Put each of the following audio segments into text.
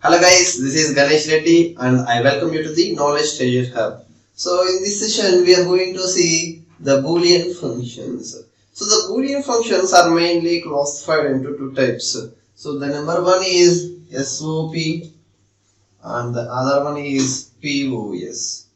Hello guys, this is Ganesh Reddy and I welcome you to the Knowledge Treasure Hub. So in this session we are going to see the Boolean functions. So the Boolean functions are mainly classified into two types. So the number one is SOP and the other one is POS.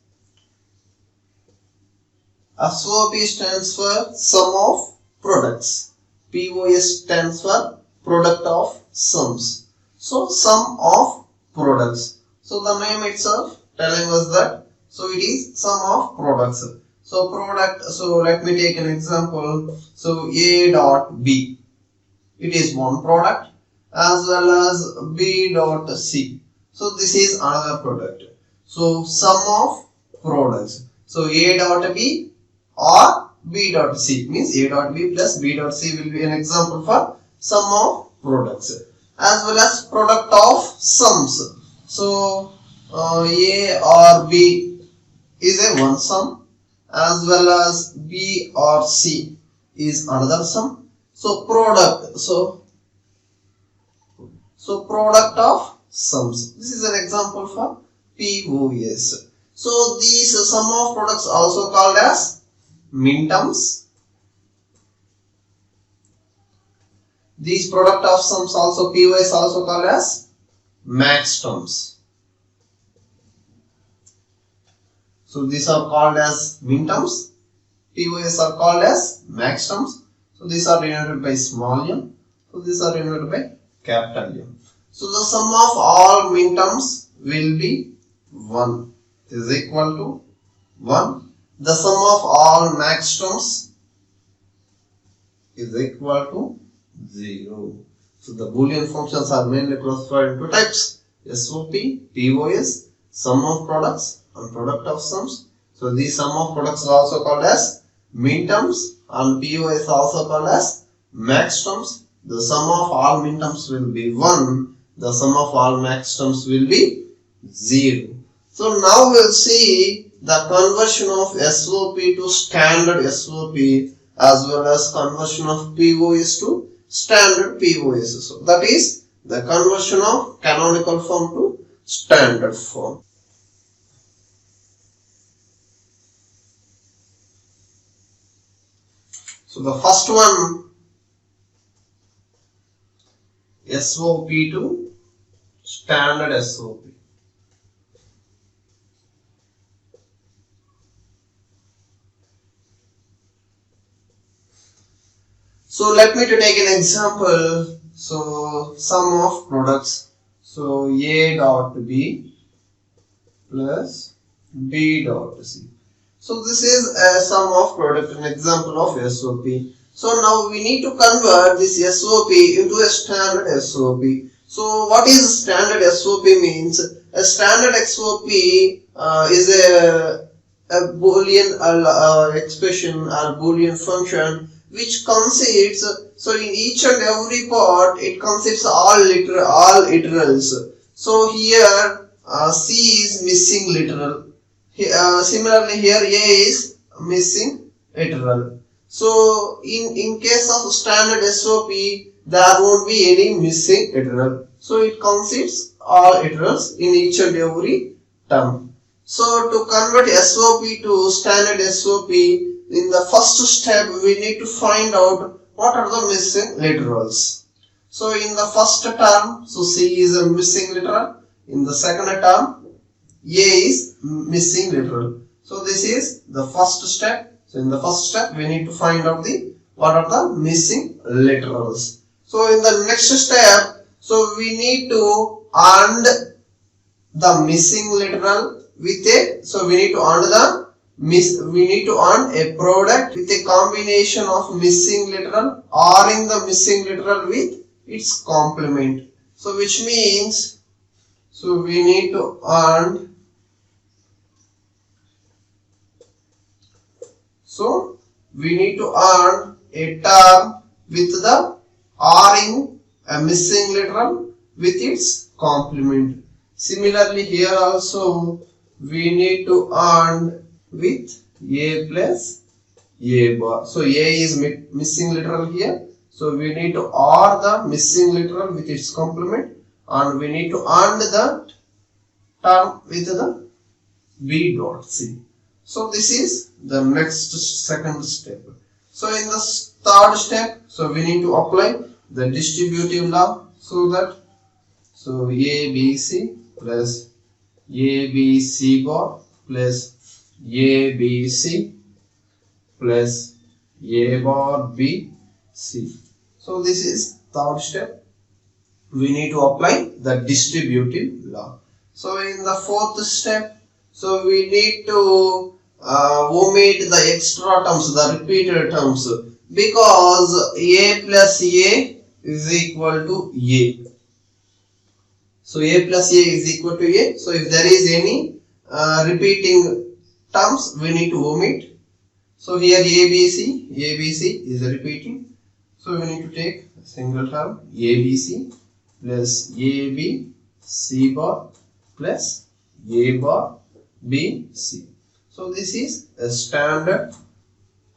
SOP stands for sum of products. POS stands for product of sums. So sum of products. So the name itself telling us that. So it is sum of products. So product. So let me take an example. So A dot B. It is one product as well as B dot C. So this is another product. So sum of products. So A dot B or B dot C means A dot B plus B dot C will be an example for sum of products as well as product of sums. So A or B is a one sum as well as B or C is another sum. So product product of sums. This is an example for POS. So these sum of products also called as minterms. These product of sums also POS also called as maxterms. So these are called as minterms. POS are called as maxterms. So these are denoted by small m. So these are denoted by capital M. So the sum of all minterms will be 1 is equal to 1. The sum of all maxterms is equal to 0. So the Boolean functions are mainly classified into types: SOP, POS, sum of products and product of sums. So these sum of products are also called as minterms and POS also called as maxterms. The sum of all minterms will be 1. The sum of all maxterms will be 0. So now we'll see the conversion of SOP to standard SOP as well as conversion of POS to standard POS. So that is the conversion of canonical form to standard form. So the first one, SOP to standard SOP. So let me to take an example. So sum of products. So A dot B plus B dot C. So this is a sum of product, an example of SOP. So now we need to convert this SOP into a standard SOP. So what is standard SOP means? A standard SOP is a Boolean expression or Boolean function which consists, so in each and every part it consists all literals. So here C is missing literal. Similarly here A is missing literal. So in case of standard SOP there won't be any missing literal. So it consists all literals in each and every term. So to convert SOP to standard SOP, in the first step we need to find out what are the missing literals. So in the first term, so C is a missing literal. In the second term, A is missing literal. So this is the first step. So in the first step we need to find out what are the missing literals. So in the next step, so we need to AND the missing literal with a, so we need to AND a product with a combination of missing literal or in the missing literal with its complement. So which means, so we need to AND, so we need to AND a term with the or in a missing literal with its complement. Similarly here also we need to AND with A plus A bar. So A is missing literal here. So we need to OR the missing literal with its complement and we need to AND the term with the B dot C. So this is the next second step. So in the third step, so we need to apply the distributive law, so that ABC plus ABC bar plus ABC plus A bar B C. So this is third step. We need to apply the distributive law. So in the fourth step, so we need to omit the extra terms, the repeated terms, because A plus A is equal to A. So A plus A is equal to A. So if there is any repeating terms, we need to omit. So here ABC is repeating. So we need to take a single term ABC plus AB C bar plus A bar B C. So this is a standard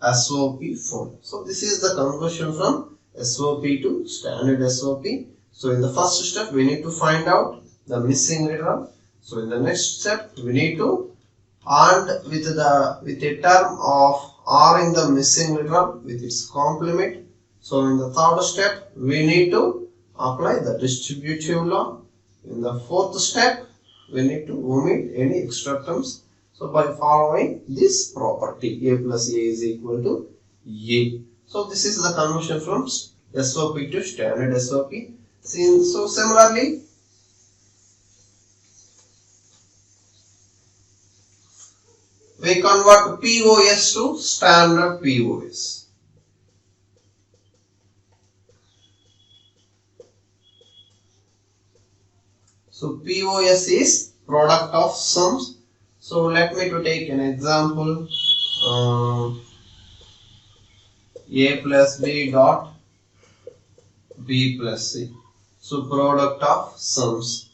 SOP form. So this is the conversion from SOP to standard SOP. So in the first step, we need to find out the missing literal. So in the next step, we need to AND with a term of R in the missing literal with its complement. So in the third step, we need to apply the distributive law. In the fourth step, we need to omit any extra terms. So by following this property, A plus A is equal to A. So this is the conversion from SOP to standard SOP. So similarly, we convert POS to standard POS. So POS is product of sums. So let me to take an example. A plus B dot B plus C. So product of sums.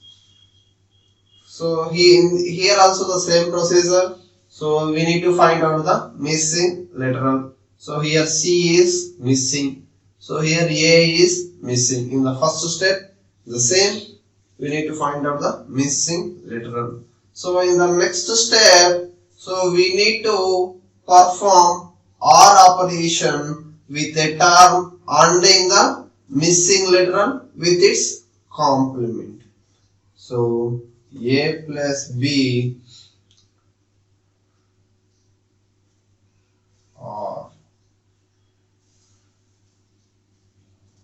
So here also the same procedure. So we need to find out the missing literal. So here C is missing. So here A is missing. In the first step, the same. We need to find out the missing literal. So in the next step, so we need to perform OR operation with a term ANDing the missing literal with its complement. So A plus B or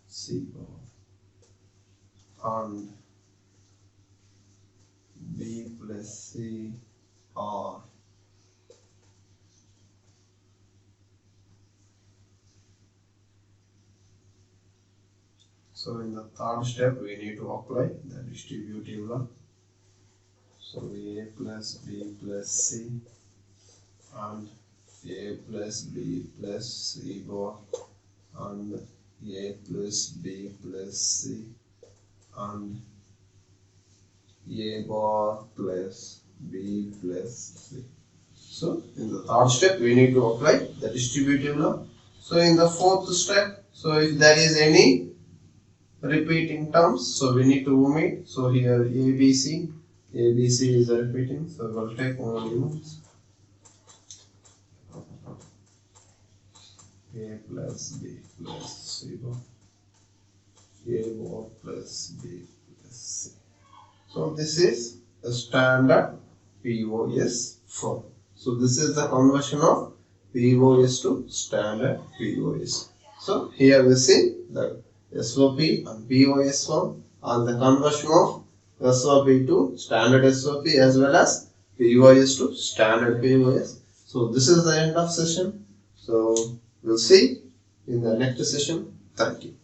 C and B plus C or so in the third step we need to apply the distributive law. So A plus B plus C and A plus B plus C bar and A plus B plus C and A bar plus B plus C. So in the third step we need to apply the distributive law. So in the fourth step, so if there is any repeating terms, so we need to omit. So here ABC is repeating, so we'll take only ones. A plus B plus C bar, A bar plus B plus C. So this is a standard POS form. So this is the conversion of POS to standard POS. So here we see the SOP and POS form and the conversion of SOP to standard SOP as well as POS to standard POS. So this is the end of session. So we'll see in the next session. Thank you.